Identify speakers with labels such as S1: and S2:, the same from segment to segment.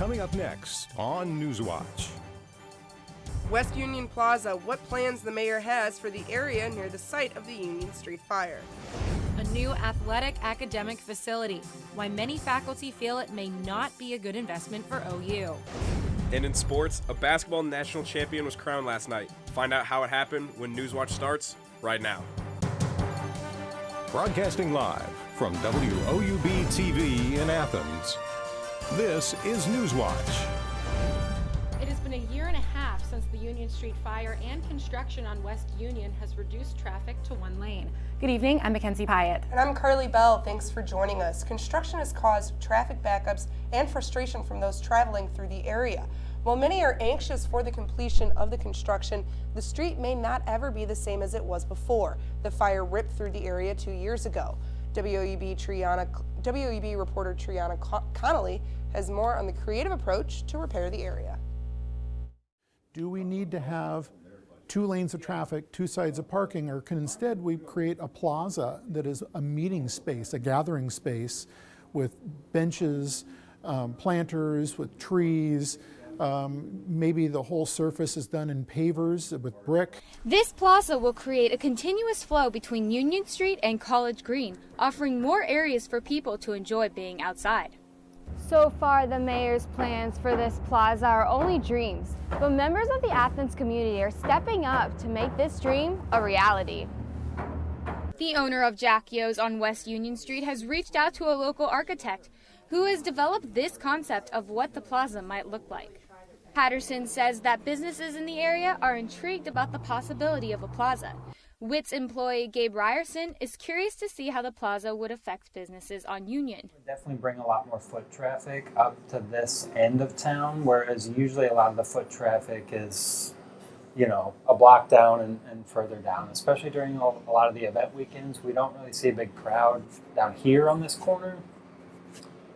S1: Coming up next on Newswatch.
S2: West Union Plaza, what plans the mayor has for the area near the site of the Union Street fire.
S3: A new athletic academic facility, why many faculty feel it may not be a good investment for OU.
S4: And in sports, a basketball national champion was crowned last night. Find out how it happened when Newswatch starts right now.
S1: Broadcasting live from WOUB TV in Athens. This is Newswatch.
S5: It has been a year and a half since the Union Street fire, and construction on West Union has reduced traffic to one lane. Good evening, I'm Mackenzie Pyatt.
S2: And I'm Carly Bell. Thanks for joining us. Construction has caused traffic backups and frustration from those traveling through the area. While many are anxious for the completion of the construction, the street may not ever be the same as it was before. The fire ripped through the area 2 years ago. WOUB reporter Triana Connolly has more on the creative approach to repair the area.
S6: Do we need to have 2 lanes of traffic, 2 sides of parking, or can instead we create a plaza that is a meeting space, a gathering space with benches, planters, with trees, maybe the whole surface is done in pavers with brick.
S7: This plaza will create a continuous flow between Union Street and College Green, offering more areas for people to enjoy being outside.
S8: So far, the mayor's plans for this plaza are only dreams, but members of the Athens community are stepping up to make this dream a reality.
S7: The owner of Jack Yo's on West Union Street has reached out to a local architect who has developed this concept of what the plaza might look like. Patterson says that businesses in the area are intrigued about the possibility of a plaza. WIT's employee Gabe Ryerson is curious to see how the plaza would affect businesses on Union.
S9: Definitely bring a lot more foot traffic up to this end of town, whereas usually a lot of the foot traffic is, a block down and further down, especially during a lot of the event weekends. We don't really see a big crowd down here on this corner.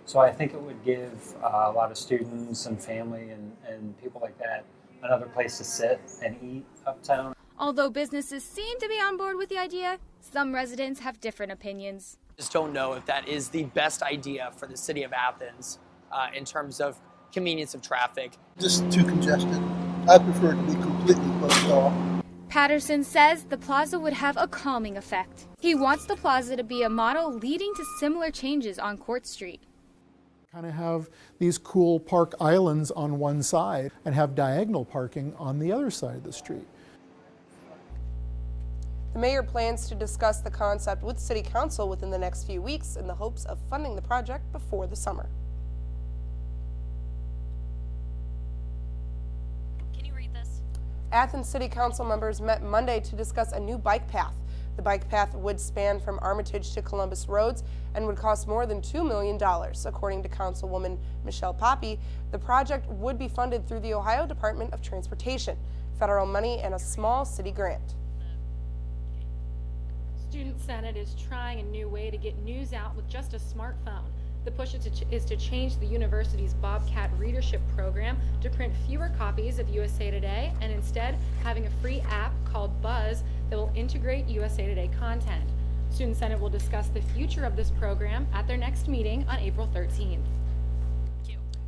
S9: So I think it would give a lot of students and family and people like that another place to sit and eat uptown.
S7: Although businesses seem to be on board with the idea, some residents have different opinions.
S10: Just don't know if that is the best idea for the city of Athens in terms of convenience of traffic.
S11: Just too congested. I prefer it to be completely closed off.
S7: Patterson says the plaza would have a calming effect. He wants the plaza to be a model leading to similar changes on Court Street.
S6: Kind of have these cool park islands on one side and have diagonal parking on the other side of the street.
S2: The mayor plans to discuss the concept with City Council within the next few weeks in the hopes of funding the project before the summer.
S3: Can you read this?
S2: Athens City Council members met Monday to discuss a new bike path. The bike path would span from Armitage to Columbus Roads and would cost more than $2 million. According to Councilwoman Michelle Poppy, the project would be funded through the Ohio Department of Transportation, federal money, and a small city grant.
S5: Student Senate is trying a new way to get news out with just a smartphone. The push is to change the university's Bobcat readership program to print fewer copies of USA Today and instead having a free app called Buzz that will integrate USA Today content. Student Senate will discuss the future of this program at their next meeting on April 13th.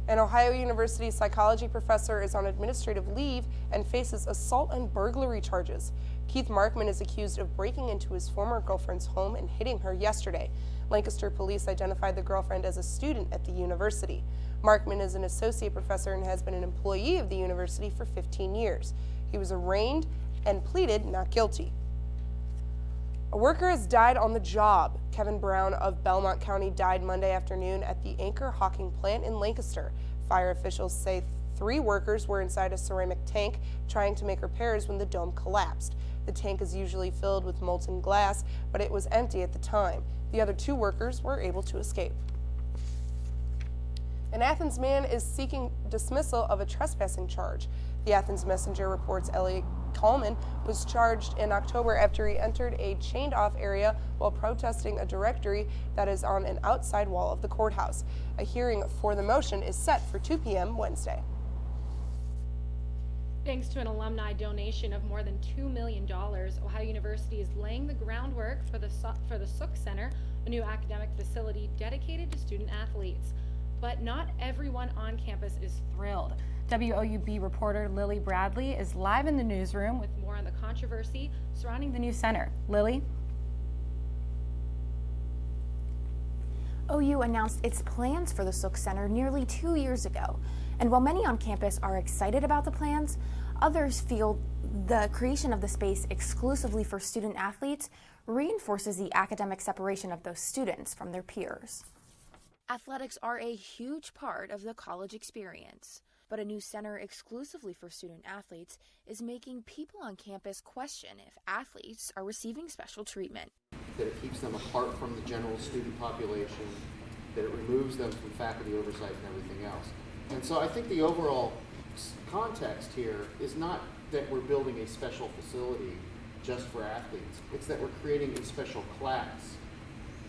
S2: An Ohio University psychology professor is on administrative leave and faces assault and burglary charges. Keith Markman is accused of breaking into his former girlfriend's home and hitting her yesterday. Lancaster police identified the girlfriend as a student at the university. Markman is an associate professor and has been an employee of the university for 15 years. He was arraigned and pleaded not guilty. A worker has died on the job. Kevin Brown of Belmont County died Monday afternoon at the Anchor Hawking plant in Lancaster. Fire officials say 3 workers were inside a ceramic tank trying to make repairs when the dome collapsed. The tank is usually filled with molten glass, but it was empty at the time. The other 2 workers were able to escape. An Athens man is seeking dismissal of a trespassing charge. The Athens Messenger reports Elliot Coleman was charged in October after he entered a chained-off area while protesting a directory that is on an outside wall of the courthouse. A hearing for the motion is set for 2 p.m. Wednesday.
S5: Thanks to an alumni donation of more than $2 million, Ohio University is laying the groundwork for the Sook Center, a new academic facility dedicated to student athletes. But not everyone on campus is thrilled. WOUB reporter Lily Bradley is live in the newsroom with more on the controversy surrounding the new center. Lily?
S12: OU announced its plans for the Sook Center nearly 2 years ago. And while many on campus are excited about the plans, others feel the creation of the space exclusively for student athletes reinforces the academic separation of those students from their peers. Athletics are a huge part of the college experience, but a new center exclusively for student athletes is making people on campus question if athletes are receiving special treatment.
S13: That it keeps them apart from the general student population, that it removes them from faculty oversight and everything else. And so I think the overall context here is not that we're building a special facility just for athletes. It's that we're creating a special class,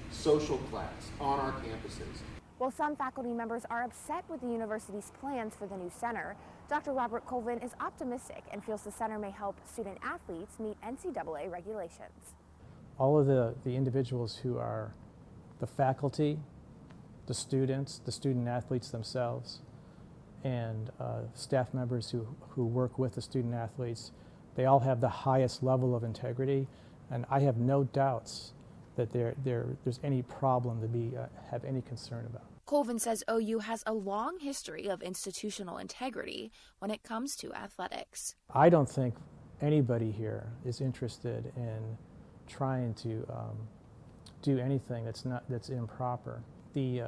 S13: social class, on our campuses.
S12: While some faculty members are upset with the university's plans for the new center, Dr. Robert Colvin is optimistic and feels the center may help student athletes meet NCAA regulations.
S14: All of the individuals who are the faculty, the students, the student athletes themselves, and staff members who work with the student athletes, they all have the highest level of integrity, and I have no doubts that there's any problem to have any concern about.
S12: Colvin says OU has a long history of institutional integrity when it comes to athletics.
S14: I don't think anybody here is interested in trying to do anything that's improper. The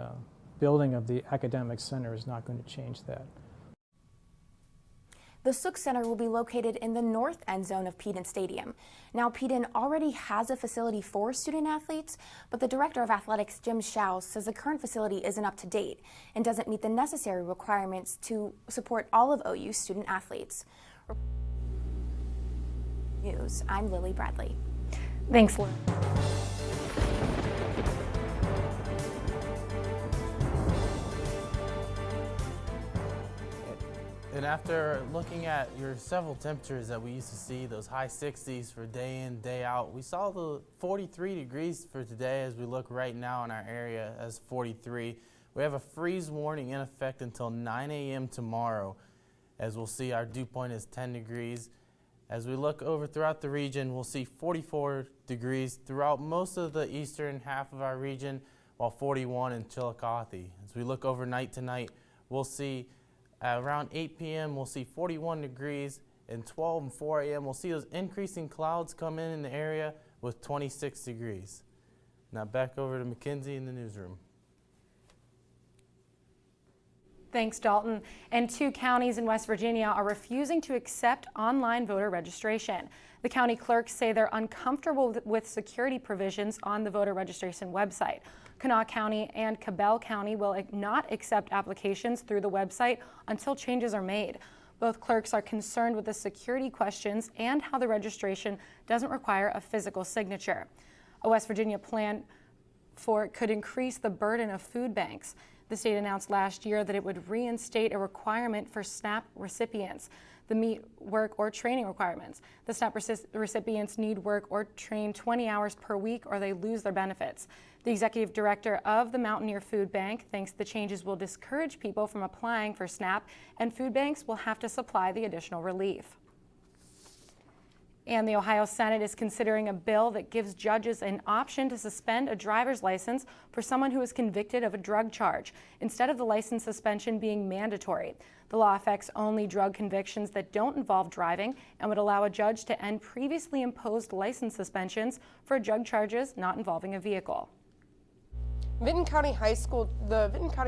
S14: building of the academic center is not going to change that.
S12: The Sook Center will be located in the north end zone of Peden Stadium. Now, Peden already has a facility for student athletes, but the director of athletics, Jim Schaus, says the current facility isn't up to date and doesn't meet the necessary requirements to support all of OU's student athletes. News, I'm Lily Bradley.
S5: Thanks, Lily.
S15: And after looking at your several temperatures that we used to see, those high 60s for day in, day out, we saw the 43 degrees for today as we look right now in our area as 43. We have a freeze warning in effect until 9 a.m. tomorrow. As we'll see, our dew point is 10 degrees. As we look over throughout the region, we'll see 44 degrees throughout most of the eastern half of our region, while 41 in Chillicothe. As we look overnight tonight, we'll see around 8 p.m. we'll see 41 degrees, and 12 and 4 a.m. we'll see those increasing clouds come in the area with 26 degrees. Now back over to Mackenzie in the newsroom.
S5: Thanks, Dalton. And 2 counties in West Virginia are refusing to accept online voter registration. The county clerks say they're uncomfortable with security provisions on the voter registration website. Kanawha County and Cabell County will not accept applications through the website until changes are made. Both clerks are concerned with the security questions and how the registration doesn't require a physical signature. A West Virginia plan for it could increase the burden of food banks. The state announced last year that it would reinstate a requirement for SNAP recipients, the meet, work, or training requirements. The SNAP recipients need work or train 20 hours per week or they lose their benefits. The executive director of the Mountaineer Food Bank thinks the changes will discourage people from applying for SNAP, and food banks will have to supply the additional relief. And the Ohio Senate is considering a bill that gives judges an option to suspend a driver's license for someone who is convicted of a drug charge, instead of the license suspension being mandatory. The law affects only drug convictions that don't involve driving and would allow a judge to end previously imposed license suspensions for drug charges not involving a vehicle.
S2: The Vinton County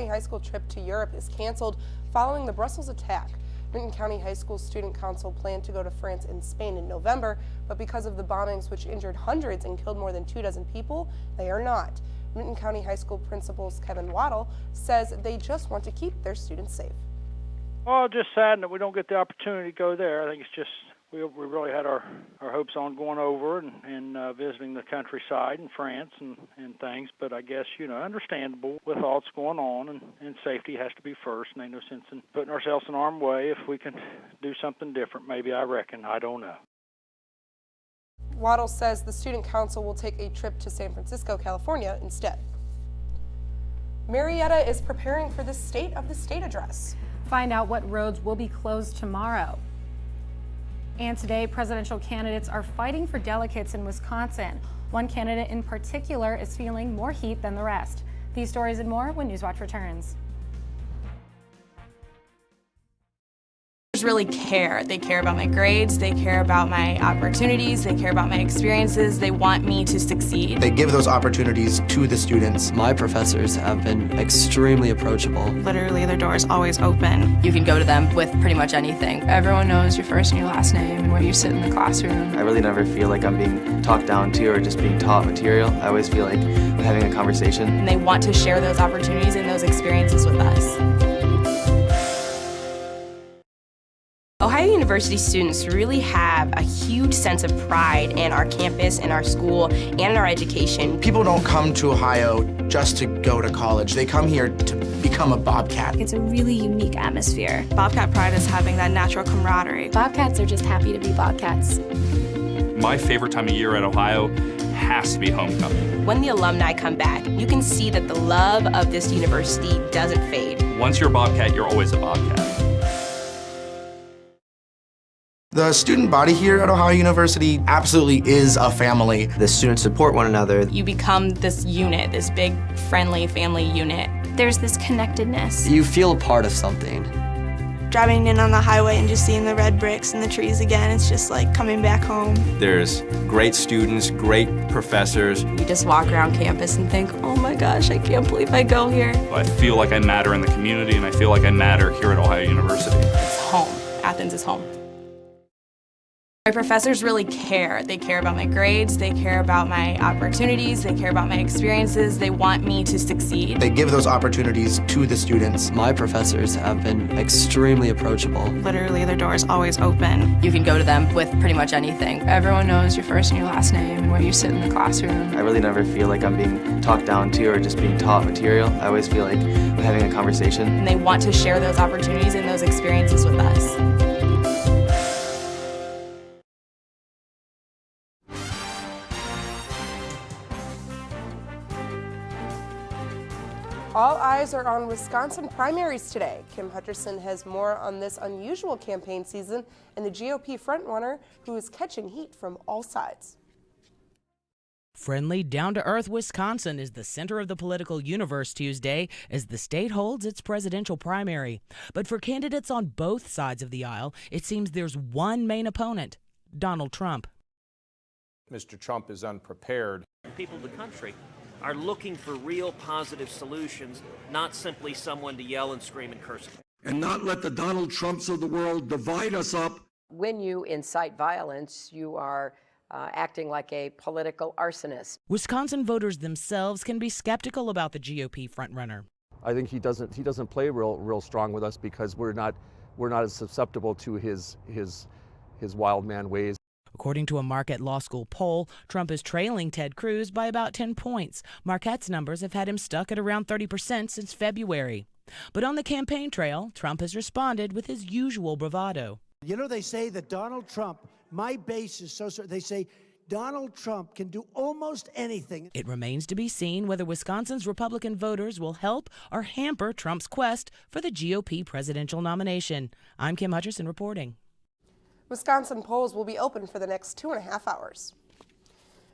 S2: High School trip to Europe is canceled following the Brussels attack. Vinton County High School Student Council planned to go to France and Spain in November, but because of the bombings which injured hundreds and killed more than 24 people, they are not. Vinton County High School Principal Kevin Waddle says they just want to keep their students safe.
S16: Well, just saddened that we don't get the opportunity to go there. I think it's just we really had our hopes on going over and visiting the countryside in France and things, but I guess, understandable with all that's going on, and safety has to be first, and ain't no sense in putting ourselves in harm's way. If we can do something different, maybe, I reckon. I don't know.
S2: Waddle says the Student Council will take a trip to San Francisco, California instead. Marietta is preparing for the State of the State address.
S5: Find out what roads will be closed tomorrow. And today, presidential candidates are fighting for delegates in Wisconsin. One candidate in particular is feeling more heat than the rest. These stories and more when Newswatch returns.
S17: Really care. They care about my grades, they care about my opportunities, they care about my experiences, they want me to succeed.
S18: They give those opportunities to the students.
S19: My professors have been extremely approachable.
S17: Literally, their door is always open. You can go to them with pretty much anything. Everyone knows your first and your last name and where you sit in the classroom.
S19: I really never feel like I'm being talked down to or just being taught material. I always feel like I'm having a conversation.
S17: And they want to share those opportunities and those experiences with us. Ohio University students really have a huge sense of pride in our campus, in our school, and in our education.
S18: People don't come to Ohio just to go to college. They come here to become a Bobcat.
S20: It's a really unique atmosphere.
S17: Bobcat pride is having that natural camaraderie.
S20: Bobcats are just happy to be Bobcats.
S21: My favorite time of year at Ohio has to be homecoming.
S17: When the alumni come back, you can see that the love of this university doesn't fade.
S21: Once you're a Bobcat, you're always a Bobcat.
S18: The student body here at Ohio University absolutely is a family.
S19: The students support one another.
S17: You become this unit, this big, friendly family unit.
S20: There's this connectedness.
S19: You feel a part of something.
S22: Driving in on the highway and just seeing the red bricks and the trees again, it's just like coming back home.
S23: There's great students, great professors.
S17: You just walk around campus and think, oh my gosh, I can't believe I go here.
S21: I feel like I matter in the community, and I feel like I matter here at Ohio University.
S17: It's home. Athens is home. My professors really care. They care about my grades, they care about my opportunities, they care about my experiences, they want me to succeed.
S18: They give those opportunities to the students.
S19: My professors have been extremely approachable.
S17: Literally, their door is always open. You can go to them with pretty much anything. Everyone knows your first and your last name and where you sit in the classroom.
S19: I really never feel like I'm being talked down to or just being taught material. I always feel like I'm having a conversation.
S17: And they want to share those opportunities and those experiences with us.
S2: All eyes are on Wisconsin primaries today. Kim Hutcherson has more on this unusual campaign season and the GOP frontrunner who is catching heat from all sides.
S24: Friendly, down-to-earth Wisconsin is the center of the political universe Tuesday as the state holds its presidential primary. But for candidates on both sides of the aisle, it seems there's one main opponent, Donald Trump.
S25: Mr. Trump is unprepared.
S26: People of the country are looking for real positive solutions, not simply someone to yell and scream and curse.
S27: And not let the Donald Trumps of the world divide us up.
S28: When you incite violence, you are acting like a political arsonist.
S24: Wisconsin voters themselves can be skeptical about the GOP frontrunner.
S29: I think he doesn't play real strong with us because we're not as susceptible to his wild man ways.
S24: According to a Marquette Law School poll, Trump is trailing Ted Cruz by about 10 points. Marquette's numbers have had him stuck at around 30% since February. But on the campaign trail, Trump has responded with his usual bravado.
S30: You know, they say that Donald Trump, my base is so they say Donald Trump can do almost anything.
S24: It remains to be seen whether Wisconsin's Republican voters will help or hamper Trump's quest for the GOP presidential nomination. I'm Kim Hutcherson reporting.
S2: Wisconsin polls will be open for the next 2.5 hours.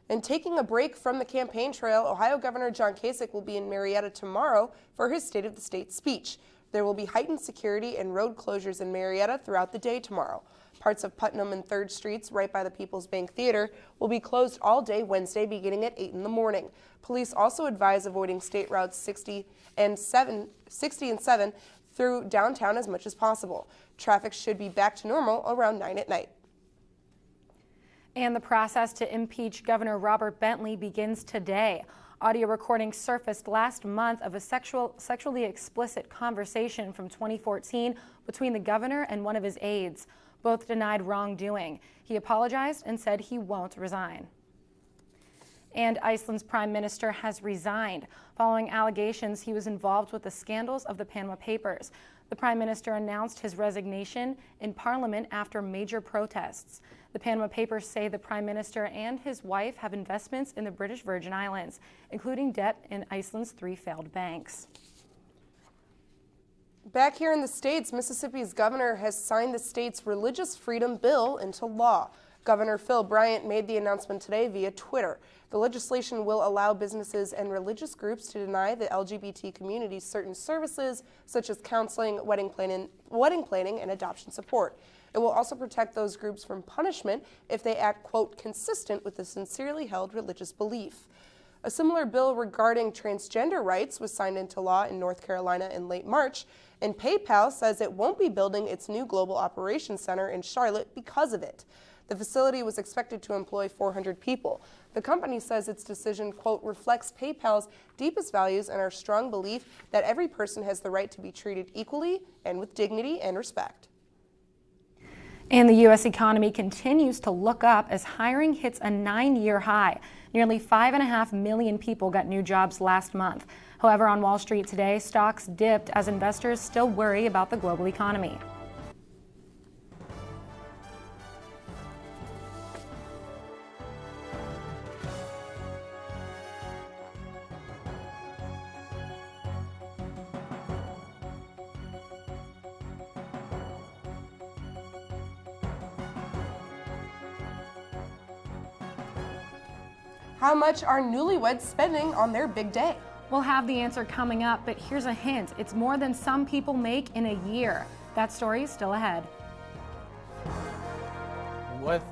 S2: And taking a break from the campaign trail, Ohio Governor John Kasich will be in Marietta tomorrow for his State of the State speech. There will be heightened security and road closures in Marietta throughout the day tomorrow. Parts of Putnam and 3rd Streets, right by the People's Bank Theater, will be closed all day Wednesday beginning at 8 in the morning. Police also advise avoiding State Routes 60 and 7 through downtown as much as possible. Traffic should be back to normal around 9 at night.
S5: And the process to impeach Governor Robert Bentley begins today. Audio recordings surfaced last month of a sexually explicit conversation from 2014 between the governor and one of his aides. Both denied wrongdoing. He apologized and said he won't resign.
S1: And Iceland's prime minister has resigned following allegations he was involved with the scandals of the Panama Papers. The prime minister announced his resignation in parliament after major protests. The Panama Papers say the prime minister and his wife have investments in the British Virgin Islands, including debt in Iceland's 3 failed banks.
S2: Back here in the States, Mississippi's governor has signed the state's religious freedom bill into law. Governor Phil Bryant made the announcement today via Twitter. The legislation will allow businesses and religious groups to deny the LGBT community certain services, such as counseling, wedding planning, and adoption support. It will also protect those groups from punishment if they act, quote, consistent with a sincerely held religious belief. A similar bill regarding transgender rights was signed into law in North Carolina in late March, and PayPal says it won't be building its new global operations center in Charlotte because of it. The facility was expected to employ 400 people. The company says its decision, quote, reflects PayPal's deepest values and our strong belief that every person has the right to be treated equally and with dignity and respect.
S1: And the U.S. economy continues to look up as hiring hits a 9-year high. Nearly 5.5 million people got new jobs last month. However, on Wall Street today, stocks dipped as investors still worry about the global economy.
S2: How much are newlyweds spending on their big day?
S1: We'll have the answer coming up, but here's a hint. It's more than some people make in a year. That story is still ahead.
S15: With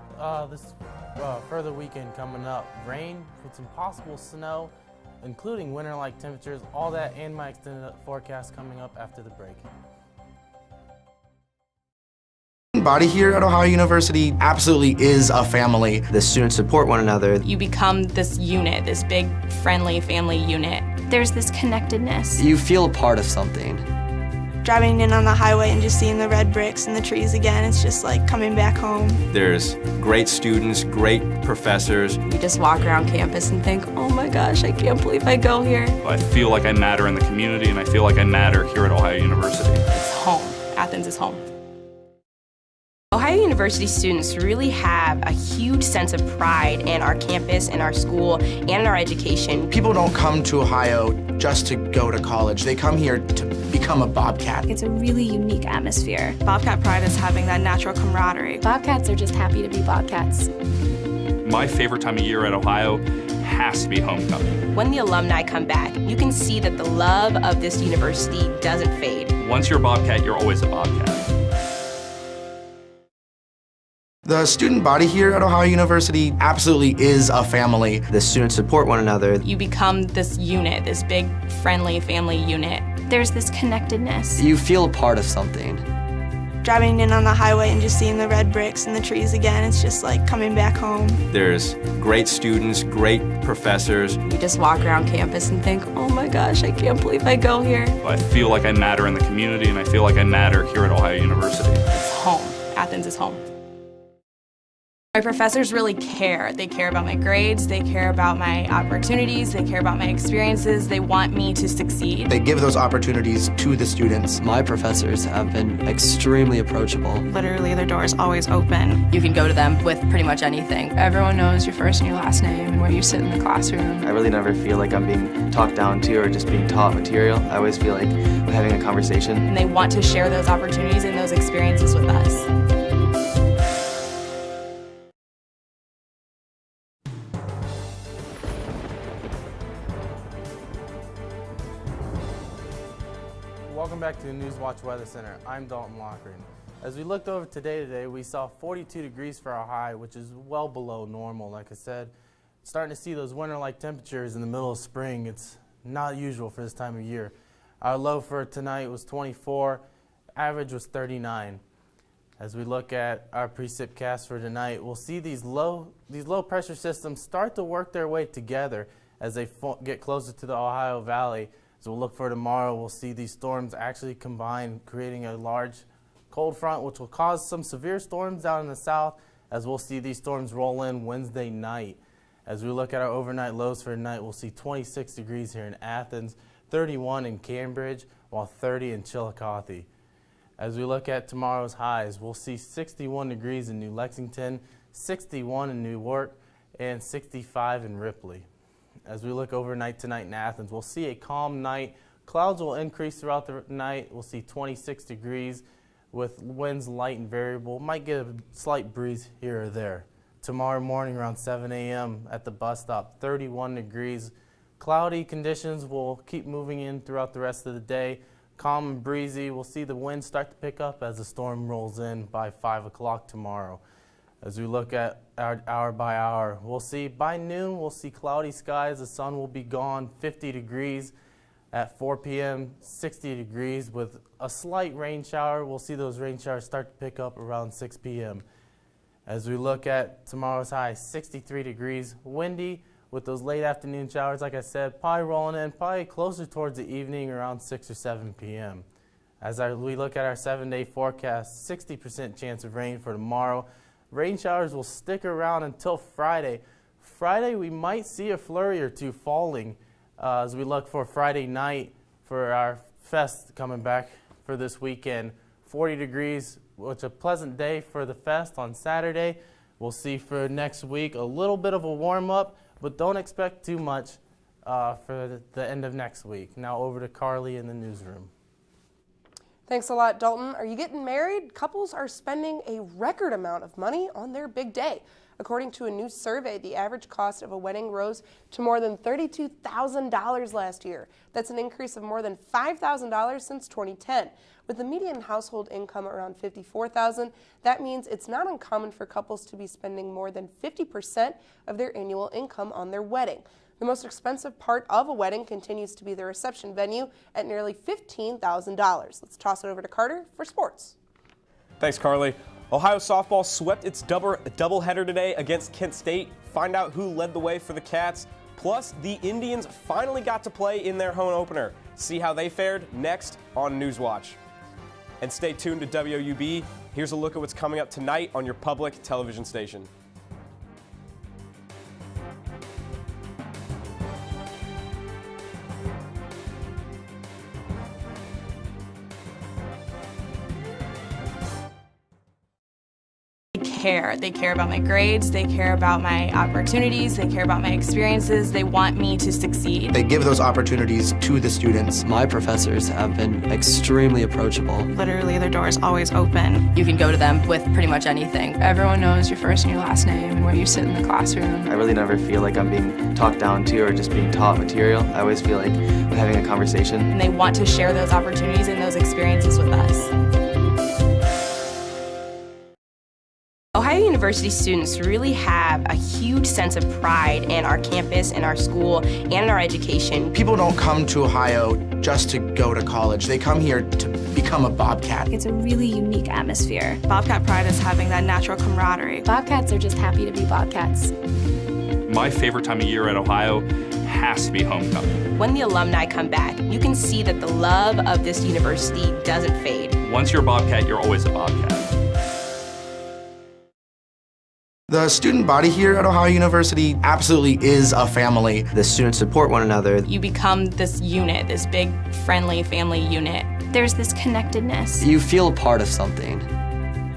S15: this further weekend coming up, rain with some possible snow, including winter-like temperatures, all that and my extended forecast coming up after the break.
S18: Body here at Ohio University absolutely is a family.
S19: The students support one another.
S17: You become this unit, this big, friendly family unit.
S20: There's this connectedness.
S19: You feel a part of something.
S22: Driving in on the highway and just seeing the red bricks and the trees again, it's just like coming back home.
S23: There's great students, great professors.
S17: You just walk around campus and think, oh my gosh, I can't believe I go here.
S21: I feel like I matter in the community, and I feel like I matter here at Ohio University.
S17: It's home. Athens is home. Ohio University students really have a huge sense of pride in our campus, in our school, and in our education.
S18: People don't come to Ohio just to go to college. They come here to become a Bobcat.
S20: It's a really unique atmosphere.
S22: Bobcat pride is having that natural camaraderie.
S20: Bobcats are just happy to be Bobcats.
S21: My favorite time of year at Ohio has to be homecoming.
S17: When the alumni come back, you can see that the love of this university doesn't fade.
S21: Once you're a Bobcat, you're always a Bobcat.
S18: The student body here at Ohio University absolutely is a family.
S19: The students support one another.
S17: You become this unit, this big, friendly family unit.
S20: There's this connectedness.
S19: You feel a part of something.
S22: Driving in on the highway and just seeing the red bricks and the trees again, it's just like coming back home.
S23: There's great students, great professors.
S17: You just walk around campus and think, oh my gosh, I can't believe I go here.
S21: I feel like I matter in the community, and I feel like I matter here at Ohio University.
S17: It's home. Athens is home. My professors really care. They care about my grades, they care about my opportunities, they care about my experiences, they want me to succeed.
S18: They give those opportunities to the students.
S19: My professors have been extremely approachable.
S22: Literally, their door is always open.
S17: You can go to them with pretty much anything.
S22: Everyone knows your first and your last name and where you sit in the classroom.
S19: I really never feel like I'm being talked down to or just being taught material. I always feel like I'm having a conversation.
S17: And they want to share those opportunities and those experiences with us.
S15: Welcome back to the Newswatch Weather Center. I'm Dalton Lochran. As we looked over today, we saw 42 degrees for our high, which is well below normal. Like I said, starting to see those winter-like temperatures in the middle of spring. It's not usual for this time of year. Our low for tonight was 24, average was 39. As we look at our precipcast for tonight, we'll see these low pressure systems start to work their way together as they get closer to the Ohio Valley. So we'll look for tomorrow, we'll see these storms actually combine, creating a large cold front, which will cause some severe storms down in the south, as we'll see these storms roll in Wednesday night. As we look at our overnight lows for tonight, we'll see 26 degrees here in Athens, 31 in Cambridge, while 30 in Chillicothe. As we look at tomorrow's highs, we'll see 61 degrees in New Lexington, 61 in Newark, and 65 in Ripley. As we look overnight tonight in Athens, we'll see a calm night. Clouds will increase throughout the night. We'll see 26 degrees with winds light and variable. Might get a slight breeze here or there. Tomorrow morning around 7 a.m. at the bus stop, 31 degrees. Cloudy conditions will keep moving in throughout the rest of the day. Calm and breezy. We'll see the wind start to pick up as the storm rolls in by 5 o'clock tomorrow. As we look at our hour by hour, we'll see by noon, we'll see cloudy skies. The sun will be gone, 50 degrees. At 4 p.m., 60 degrees with a slight rain shower. We'll see those rain showers start to pick up around 6 p.m. As we look at tomorrow's high, 63 degrees, windy with those late afternoon showers, like I said, probably rolling in, probably closer towards the evening around 6 or 7 p.m. As we look at our 7-day forecast, 60% chance of rain for tomorrow. Rain showers will stick around until Friday. Friday, we might see a flurry or two falling as we look for Friday night for our fest coming back for this weekend. 40 degrees, which is a pleasant day for the fest on Saturday. We'll see for next week a little bit of a warm-up, but don't expect too much for the end of next week. Now over to Carly in the newsroom.
S2: Thanks a lot, Dalton. Are you getting married? Couples are spending a record amount of money on their big day. According to a new survey, the average cost of a wedding rose to more than $32,000 last year. That's an increase of more than $5,000 since 2010. With the median household income around $54,000, that means it's not uncommon for couples to be spending more than 50% of their annual income on their wedding. The most expensive part of a wedding continues to be the reception venue at nearly $15,000. Let's toss it over to Carter for sports.
S3: Thanks, Carly. Ohio softball swept its doubleheader today against Kent State. Find out who led the way for the Cats. Plus, the Indians finally got to play in their home opener. See how they fared next on Newswatch. And stay tuned to WOUB. Here's a look at what's coming up tonight on your public television station.
S17: They care about my grades, they care about my opportunities, they care about my experiences, they want me to succeed.
S18: They give those opportunities to the students.
S19: My professors have been extremely approachable.
S22: Literally, their door is always open.
S4: You can go to them with pretty much anything. Everyone knows your first and your last name and where you sit in the classroom.
S19: I really never feel like I'm being talked down to or just being taught material. I always feel like I'm having a conversation.
S17: And they want to share those opportunities and those experiences with us.
S4: Ohio University students really have a huge sense of pride in our campus, in our school, and in our education.
S18: People don't come to Ohio just to go to college. They come here to become a Bobcat.
S20: It's a really unique atmosphere.
S22: Bobcat pride is having that natural camaraderie.
S20: Bobcats are just happy to be Bobcats.
S21: My favorite time of year at Ohio has to be homecoming.
S4: When the alumni come back, you can see that the love of this university doesn't fade.
S21: Once you're a Bobcat, you're always a Bobcat.
S18: The student body here at Ohio University absolutely is a family.
S19: The students support one another.
S17: You become this unit, this big, friendly family unit.
S20: There's this connectedness.
S19: You feel a part of something.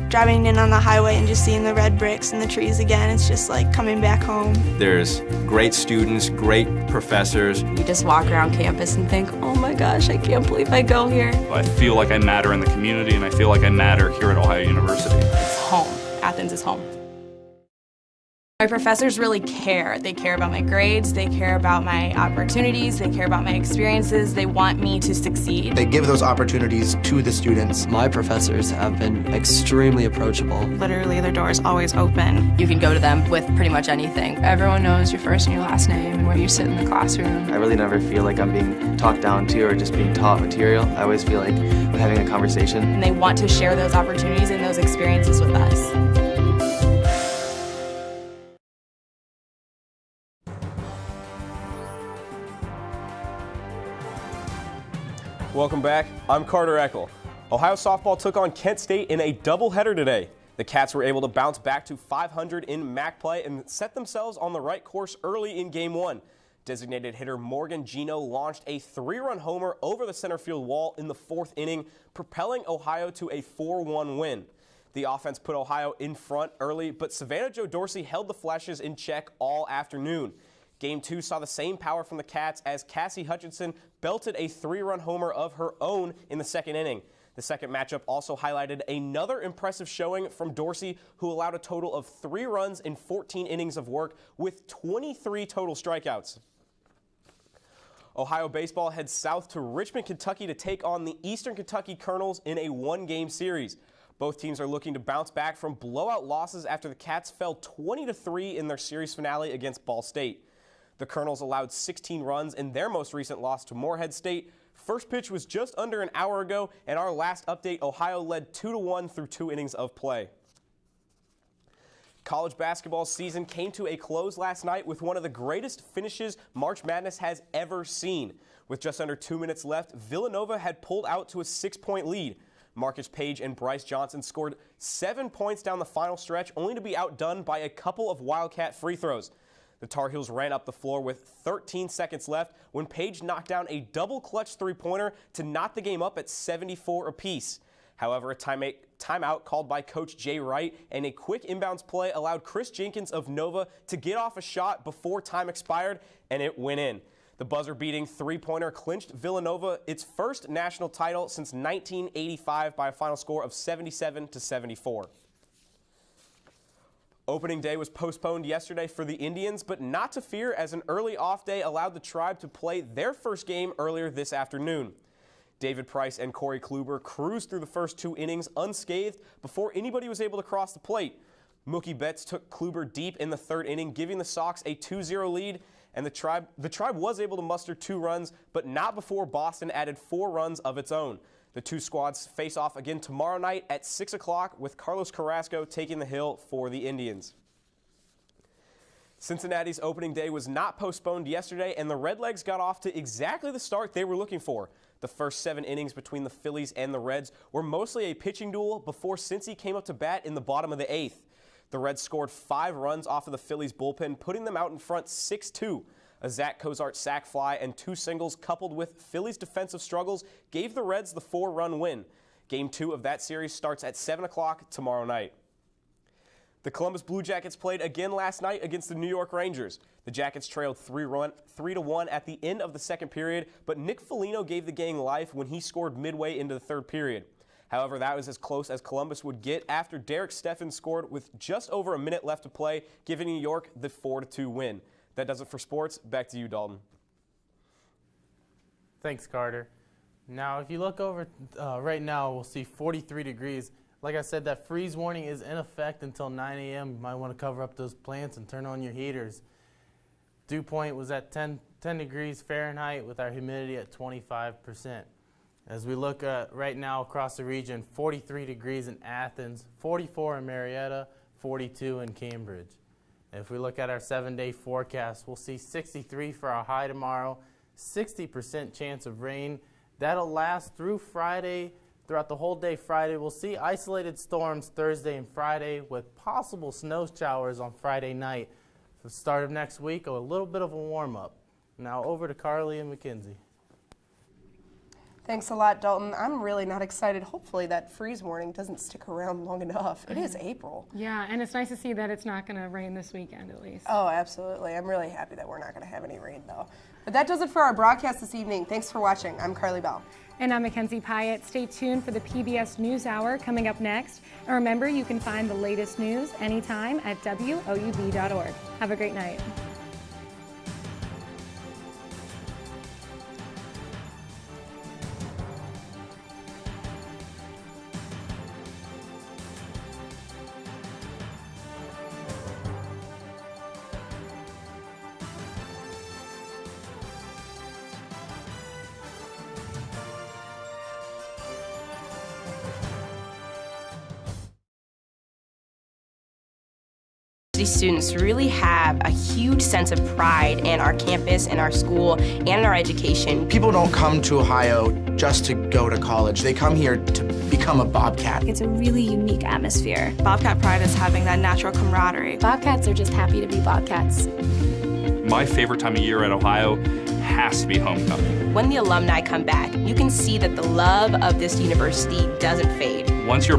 S22: Driving in on the highway and just seeing the red bricks and the trees again, it's just like coming back home.
S23: There's great students, great professors.
S4: You just walk around campus and think, oh my gosh, I can't believe I go here.
S21: I feel like I matter in the community, and I feel like I matter here at Ohio University.
S17: It's home. Athens is home. My professors really care. They care about my grades, they care about my opportunities, they care about my experiences, they want me to succeed.
S18: They give those opportunities to the students.
S19: My professors have been extremely approachable.
S22: Literally, their door is always open.
S4: You can go to them with pretty much anything. Everyone knows your first and your last name and where you sit in the classroom.
S19: I really never feel like I'm being talked down to or just being taught material. I always feel like I'm having a conversation.
S17: And they want to share those opportunities and those experiences with us.
S3: Welcome back. I'm Carter Eckel. Ohio softball took on Kent State in a doubleheader today. The Cats were able to bounce back to 500 in MAC play and set themselves on the right course early in Game 1. Designated hitter Morgan Gino launched a 3-run homer over the center field wall in the 4th inning, propelling Ohio to a 4-1 win. The offense put Ohio in front early, but Savannah Jo Dorsey held the Flashes in check all afternoon. Game 2 saw the same power from the Cats as Cassie Hutchinson belted a 3-run homer of her own in the 2nd inning. The second matchup also highlighted another impressive showing from Dorsey, who allowed a total of 3 runs in 14 innings of work with 23 total strikeouts. Ohio baseball heads south to Richmond, Kentucky to take on the Eastern Kentucky Colonels in a 1-game series. Both teams are looking to bounce back from blowout losses after the Cats fell 20-3 in their series finale against Ball State. The Colonels allowed 16 runs in their most recent loss to Morehead State. First pitch was just under an hour ago, and our last update, Ohio led 2-1 through 2 innings of play. College basketball season came to a close last night with one of the greatest finishes March Madness has ever seen. With just under 2 minutes left, Villanova had pulled out to a 6-point lead. Marcus Page and Bryce Johnson scored 7 points down the final stretch, only to be outdone by a couple of Wildcat free throws. The Tar Heels ran up the floor with 13 seconds left when Page knocked down a double-clutch three-pointer to knot the game up at 74 apiece. However, a timeout called by Coach Jay Wright and a quick inbounds play allowed Chris Jenkins of Nova to get off a shot before time expired, and it went in. The buzzer-beating three-pointer clinched Villanova its first national title since 1985 by a final score of 77-74. Opening day was postponed yesterday for the Indians, but not to fear, as an early off day allowed the Tribe to play their first game earlier this afternoon. David Price and Corey Kluber cruised through the first 2 innings unscathed before anybody was able to cross the plate. Mookie Betts took Kluber deep in the 3rd inning, giving the Sox a 2-0 lead, and the Tribe was able to muster 2 runs, but not before Boston added 4 runs of its own. The 2 squads face off again tomorrow night at 6 o'clock, with Carlos Carrasco taking the hill for the Indians. Cincinnati's opening day was not postponed yesterday, and the Redlegs got off to exactly the start they were looking for. The first 7 innings between the Phillies and the Reds were mostly a pitching duel before Cincy came up to bat in the bottom of the 8th. The Reds scored 5 runs off of the Phillies bullpen, putting them out in front 6-2. A Zach Cozart sac fly and 2 singles coupled with Phillies' defensive struggles gave the Reds the 4-run win. Game 2 of that series starts at 7 o'clock tomorrow night. The Columbus Blue Jackets played again last night against the New York Rangers. The Jackets trailed 3-1 at the end of the 2nd period, but Nick Foligno gave the game life when he scored midway into the 3rd period. However, that was as close as Columbus would get after Derek Steffen scored with just over a minute left to play, giving New York the 4-2 win. That does it for sports. Back to you, Dalton.
S15: Thanks, Carter. Now, if you look over right now, we'll see 43 degrees. Like I said, that freeze warning is in effect until 9 a.m. You might want to cover up those plants and turn on your heaters. Dew point was at 10 degrees Fahrenheit with our humidity at 25%. As we look right now across the region, 43 degrees in Athens, 44 in Marietta, 42 in Cambridge. If we look at our 7-day forecast, we'll see 63 for our high tomorrow, 60% chance of rain. That'll last through Friday. Throughout the whole day Friday, we'll see isolated storms Thursday and Friday with possible snow showers on Friday night. For the start of next week, a little bit of a warm-up. Now over to Carly and Mackenzie.
S2: Thanks a lot, Dalton. I'm really not excited. Hopefully that freeze warning doesn't stick around long enough. It is April.
S1: Yeah, and it's nice to see that it's not going to rain this weekend at least.
S2: Oh, absolutely. I'm really happy that we're not going to have any rain, though. But that does it for our broadcast this evening. Thanks for watching. I'm Carly Bell.
S1: And I'm Mackenzie Pyatt. Stay tuned for the PBS NewsHour coming up next. And remember, you can find the latest news anytime at WOUB.org. Have a great night.
S4: students really have a huge sense of pride in our campus, in our school, and in our education.
S18: People don't come to Ohio just to go to college. They come here to become a Bobcat.
S20: It's a really unique atmosphere.
S22: Bobcat pride is having that natural camaraderie.
S20: Bobcats are just happy to be Bobcats.
S21: My favorite time of year at Ohio has to be homecoming.
S4: When the alumni come back, you can see that the love of this university doesn't fade.
S21: Once you're